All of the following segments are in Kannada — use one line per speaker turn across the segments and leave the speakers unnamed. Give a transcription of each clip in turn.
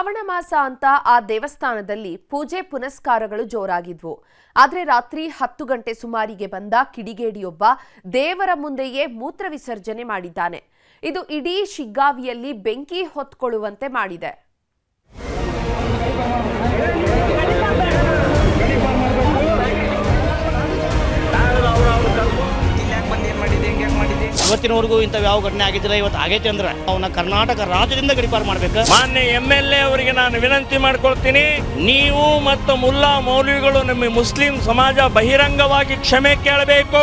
ಶ್ರಾವಣ ಮಾಸ ಅಂತ ಆ ದೇವಸ್ಥಾನದಲ್ಲಿ ಪೂಜೆ ಪುನಸ್ಕಾರಗಳು ಜೋರಾಗಿದ್ವು. ಆದ್ರೆ ರಾತ್ರಿ 10 ಗಂಟೆ ಸುಮಾರಿಗೆ ಬಂದ ಕಿಡಿಗೇಡಿಯೊಬ್ಬ ದೇವರ ಮುಂದೆಯೇ ಮೂತ್ರ ವಿಸರ್ಜನೆ ಮಾಡಿದ್ದಾನೆ. ಇದು ಇಡೀ ಶಿಗ್ಗಾವಿಯಲ್ಲಿ ಬೆಂಕಿ ಹೊತ್ಕೊಳ್ಳುವಂತೆ ಮಾಡಿದೆ.
ಇವತ್ತಿನವರೆಗೂ ಇಂಥ ಯಾವ ಘಟನೆ ಆಗಿದ್ದಿಲ್ಲ. ಇವತ್ತು ಆಗೈತೆ ಅಂದ್ರೆ ಅವನ ಕರ್ನಾಟಕ ರಾಜ್ಯದಿಂದ ಗಡಿಪಾರು ಮಾಡಬೇಕು.
ಮಾನ್ಯ MLA ಅವರಿಗೆ ನಾನು ವಿನಂತಿ ಮಾಡ್ಕೊಳ್ತೀನಿ, ನೀವು ಮತ್ತು ಮುಲ್ಲಾ ಮೌಲ್ವಿಗಳು ನಮ್ಮ ಮುಸ್ಲಿಂ ಸಮಾಜ ಬಹಿರಂಗವಾಗಿ ಕ್ಷಮೆ ಕೇಳಬೇಕು.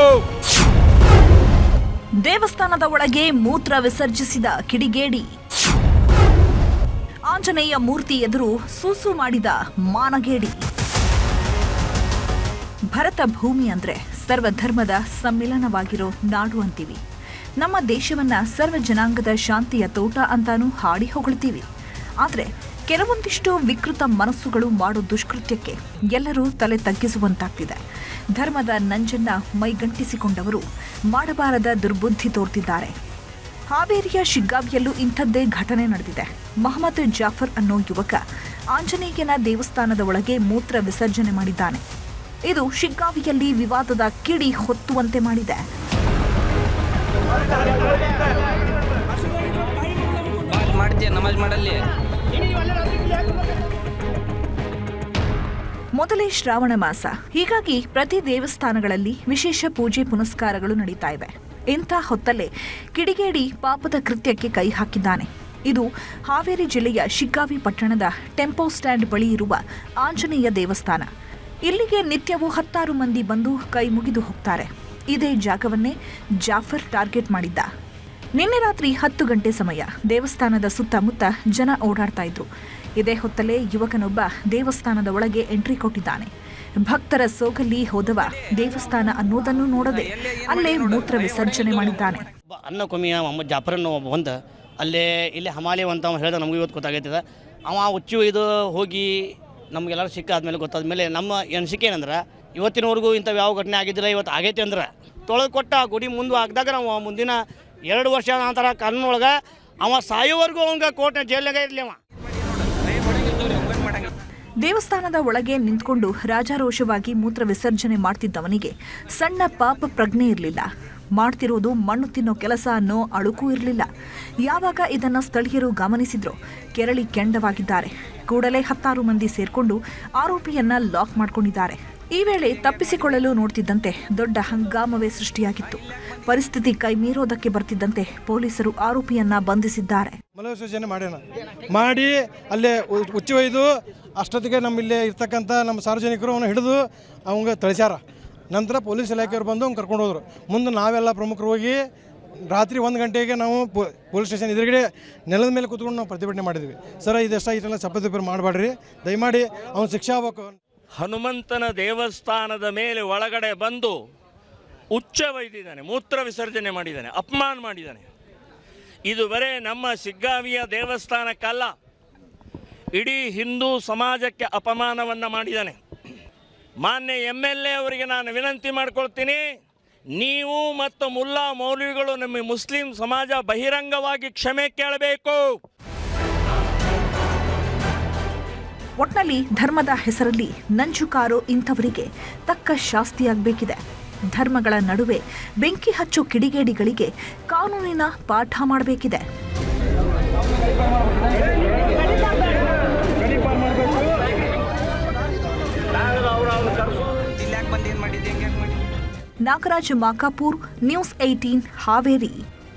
ದೇವಸ್ಥಾನದ ಒಳಗೆ ಮೂತ್ರ ವಿಸರ್ಜಿಸಿದ ಕಿಡಿಗೇಡಿ, ಆಂಜನೇಯ ಮೂರ್ತಿ ಎದುರು ಸೂಸು ಮಾಡಿದ ಮಾನಗೇಡಿ. ಭರತ ಭೂಮಿ ಅಂದ್ರೆ ಸರ್ವಧರ್ಮದ ಸಮ್ಮಿಲನವಾಗಿರೋ ನಾಡು ಅಂತೀವಿ. ನಮ್ಮ ದೇಶವನ್ನ ಸರ್ವ ಜನಾಂಗದ ಶಾಂತಿಯ ತೋಟ ಅಂತಾನೂ ಹಾಡಿ ಹೊಗಳ್ತೀವಿ. ಆದರೆ ಕೆಲವೊಂದಿಷ್ಟು ವಿಕೃತ ಮನಸ್ಸುಗಳು ಮಾಡೋ ದುಷ್ಕೃತ್ಯಕ್ಕೆ ಎಲ್ಲರೂ ತಲೆ ತಗ್ಗಿಸುವಂತಾಗ್ತಿದೆ. ಧರ್ಮದ ನಂಜನ್ನ ಮೈಗಂಟಿಸಿಕೊಂಡವರು ಮಾಡಬಾರದ ದುರ್ಬುದ್ಧಿ ತೋರ್ತಿದ್ದಾರೆ. ಹಾವೇರಿಯ ಶಿಗ್ಗಾವಿಯಲ್ಲೂ ಇಂಥದ್ದೇ ಘಟನೆ ನಡೆದಿದೆ. ಮೊಹಮ್ಮದ್ ಜಾಫರ್ ಅನ್ನೋ ಯುವಕ ಆಂಜನೇಯನ ದೇವಸ್ಥಾನದ ಒಳಗೆ ಮೂತ್ರ ವಿಸರ್ಜನೆ ಮಾಡಿದ್ದಾನೆ. ಇದು ಶಿಗ್ಗಾವಿಯಲ್ಲಿ ವಿವಾದದ ಕಿಡಿ ಹೊತ್ತುವಂತೆ ಮಾಡಿದೆ. ಮೊದಲೇ ಶ್ರಾವಣ ಮಾಸ, ಹೀಗಾಗಿ ಪ್ರತಿ ದೇವಸ್ಥಾನಗಳಲ್ಲಿ ವಿಶೇಷ ಪೂಜೆ ಪುನಸ್ಕಾರಗಳು ನಡೀತಾ ಇವೆ. ಇಂಥ ಹೊತ್ತಲ್ಲೇ ಕಿಡಿಗೇಡಿ ಪಾಪದ ಕೃತ್ಯಕ್ಕೆ ಕೈ ಹಾಕಿದ್ದಾನೆ. ಇದು ಹಾವೇರಿ ಜಿಲ್ಲೆಯ ಶಿಗ್ಗಾವಿ ಪಟ್ಟಣದ ಟೆಂಪೋ ಸ್ಟ್ಯಾಂಡ್ ಬಳಿ ಇರುವ ಆಂಜನೇಯ ದೇವಸ್ಥಾನ. ಇಲ್ಲಿಗೆ ನಿತ್ಯವೂ 10 ಮಂದಿ ಬಂದು ಕೈ ಮುಗಿದು ಹೋಗ್ತಾರೆ. ಇದೇ ಜಾಗವನ್ನೇ ಜಾಫರ್ ಟಾರ್ಗೆಟ್ ಮಾಡಿದ್ದ. ನಿನ್ನೆ ರಾತ್ರಿ 10 ಗಂಟೆ ಸಮಯ ದೇವಸ್ಥಾನದ ಸುತ್ತಮುತ್ತ ಜನ ಓಡಾಡ್ತಾ ಇದ್ರು. ಇದೇ ಹೊತ್ತಲೇ ಯುವಕನೊಬ್ಬ ದೇವಸ್ಥಾನದ ಒಳಗೆ ಎಂಟ್ರಿ ಕೊಟ್ಟಿದ್ದಾನೆ. ಭಕ್ತರ ಸೋಗಲ್ಲಿ ಹೋದವ ದೇವಸ್ಥಾನ ಅನ್ನೋದನ್ನು ನೋಡದೆ ಅಲ್ಲೇ ಮೂತ್ರ ವಿಸರ್ಜನೆ ಮಾಡಿದ್ದಾನೆ.
ಅನ್ನಕೊಮಿಯ ಮೊಹಮ್ಮದ್ ಜಾಫರನ್ನು ಒಬ್ಬ ಬಂದ ಅಲ್ಲೇ ಇಲ್ಲಿ ಹಮಾಲಿ ಅಂತ ಹೇಳ್ದ. ನಮಗೂ ಇವತ್ತು ಗೊತ್ತಾಗೈತದ. ಅವ ಹುಚ್ಚು ಇದು ಹೋಗಿ ನಮಗೆಲ್ಲರೂ ಸಿಕ್ಕಾದ್ಮೇಲೆ ಗೊತ್ತಾದ್ಮೇಲೆ ನಮ್ಮ ಅನಿಸಿಕೆ ಏನಂದ್ರೆ ಇವತ್ತಿನವರೆಗೂ ಇಂಥ ಯಾವ ಘಟನೆ ಆಗಿದ್ದಿಲ್ಲ. ಇವತ್ತು ಆಗೈತೆ ಅಂದ್ರೆ ತೊಳೆದು ಕೊಟ್ಟ ಗುಡಿ ಮುಂದೆ ಹಾಕಿದಾಗ ನಾವು ಮುಂದಿನ 2 ವರ್ಷ ನಂತರ ಕಾನೂನೊಳಗೆ ಅವ ಸಾಯೋವರೆಗೂ ಅವಂಗೆ ಕೋರ್ಟ್ನ ಜೈಲ್ನಾಗ ಇರಲಿ. ಅವ
ದೇವಸ್ಥಾನದ ಒಳಗೆ ನಿಂತ್ಕೊಂಡು ರಾಜಾರೋಷವಾಗಿ ಮೂತ್ರ ವಿಸರ್ಜನೆ ಮಾಡ್ತಿದ್ದವನಿಗೆ ಸಣ್ಣ ಪಾಪ ಪ್ರಜ್ಞೆ ಇರಲಿಲ್ಲ. ಮಾಡ್ತಿರೋದು ಮಣ್ಣು ತಿನ್ನೋ ಕೆಲಸ ಅನ್ನೋ ಅಳುಕೂ ಇರಲಿಲ್ಲ. ಯಾವಾಗ ಇದನ್ನು ಸ್ಥಳೀಯರು ಗಮನಿಸಿದ್ರೋ ಕೆರಳಿ ಕೆಂಡವಾಗಿದ್ದಾರೆ. ಕೂಡಲೇ 10 ಮಂದಿ ಸೇರ್ಕೊಂಡು ಆರೋಪಿಯನ್ನ ಲಾಕ್ ಮಾಡ್ಕೊಂಡಿದ್ದಾರೆ. ಈ ವೇಳೆ ತಪ್ಪಿಸಿಕೊಳ್ಳಲು ನೋಡ್ತಿದ್ದಂತೆ ದೊಡ್ಡ ಹಂಗಾಮವೇ ಸೃಷ್ಟಿಯಾಗಿತ್ತು. ಪರಿಸ್ಥಿತಿ ಕೈ ಮೀರೋದಕ್ಕೆ ಬರ್ತಿದ್ದಂತೆ ಪೊಲೀಸರು ಆರೋಪಿಯನ್ನ ಬಂಧಿಸಿದ್ದಾರೆ.
ಮಲವಿಸರ್ಜನೆ ಮಾಡಿ ಅಲ್ಲೇ ಉಚ್ಚಿ ಒಯ್ದು ಅಷ್ಟೊತ್ತಿಗೆ ನಮ್ಮಲ್ಲಿ ಇರ್ತಕ್ಕಂಥ ನಮ್ಮ ಸಾರ್ವಜನಿಕರು ಅವನು ಹಿಡಿದು ಅವಂಗೆ ತಳಿಸ್ಯಾರ. ನಂತರ ಪೊಲೀಸ್ ಇಲಾಖೆಯವರು ಬಂದು ಅವ್ನು ಕರ್ಕೊಂಡು ಹೋದರು. ಮುಂದೆ ನಾವೆಲ್ಲ ಪ್ರಮುಖರು ಹೋಗಿ ರಾತ್ರಿ 1 ಗಂಟೆಗೆ ನಾವು ಪೊಲೀಸ್ ಸ್ಟೇಷನ್ ಎದುರುಗಡೆ ನೆಲದ ಮೇಲೆ ಕೂತ್ಕೊಂಡು ನಾವು ಪ್ರತಿಭಟನೆ ಮಾಡಿದ್ವಿ. ಸರ್ ಇದೆಷ್ಟಾಗಿತ್ತಲ್ಲ ಸಪ್ಪೆ ಮಾಡಬೇಡ್ರಿ, ದಯಮಾಡಿ ಅವ್ನು ಶಿಕ್ಷೆ ಆಗಬೇಕು.
ಹನುಮಂತನ ದೇವಸ್ಥಾನದ ಮೇಲೆ ಒಳಗಡೆ ಬಂದು ಉಚ್ಚವೈದಿದ್ದಾನೆ, ಮೂತ್ರ ವಿಸರ್ಜನೆ ಮಾಡಿದ್ದಾನೆ, ಅಪಮಾನ ಮಾಡಿದ್ದಾನೆ. ಇದು ಬರೇ ನಮ್ಮ ಶಿಗ್ಗಾವಿಯ ದೇವಸ್ಥಾನಕ್ಕಲ್ಲ, ಇಡೀ ಹಿಂದೂ ಸಮಾಜಕ್ಕೆ ಅಪಮಾನವನ್ನು ಮಾಡಿದ್ದಾನೆ. ಮಾನ್ಯ MLA ಅವರಿಗೆ ನಾನು ವಿನಂತಿ ಮಾಡ್ಕೊಳ್ತೀನಿ, ನೀವು ಮತ್ತು ಮುಲ್ಲಾ ಮೌಲ್ವಿಗಳು ನಮ್ಮ ಮುಸ್ಲಿಂ ಸಮಾಜ ಬಹಿರಂಗವಾಗಿ ಕ್ಷಮೆ ಕೇಳಬೇಕು.
ಒಟ್ನಲ್ಲಿ ಧರ್ಮದ ಹೆಸರಲ್ಲಿ ನಂಜುಕಾರೋ ಇಂಥವರಿಗೆ ತಕ್ಕ ಶಾಸ್ತಿಯಾಗಬೇಕಿದೆ. ಧರ್ಮಗಳ ನಡುವೆ ಬೆಂಕಿ ಹಚ್ಚೋ ಕಿಡಿಗೇಡಿಗಳಿಗೆ ಕಾನೂನಿನ ಪಾಠ ಮಾಡಬೇಕಿದೆ. ನಾಗರಾಜ್ ಮಾಕಾಪುರ್, ನ್ಯೂಸ್ 18 ಹಾವೇರಿ.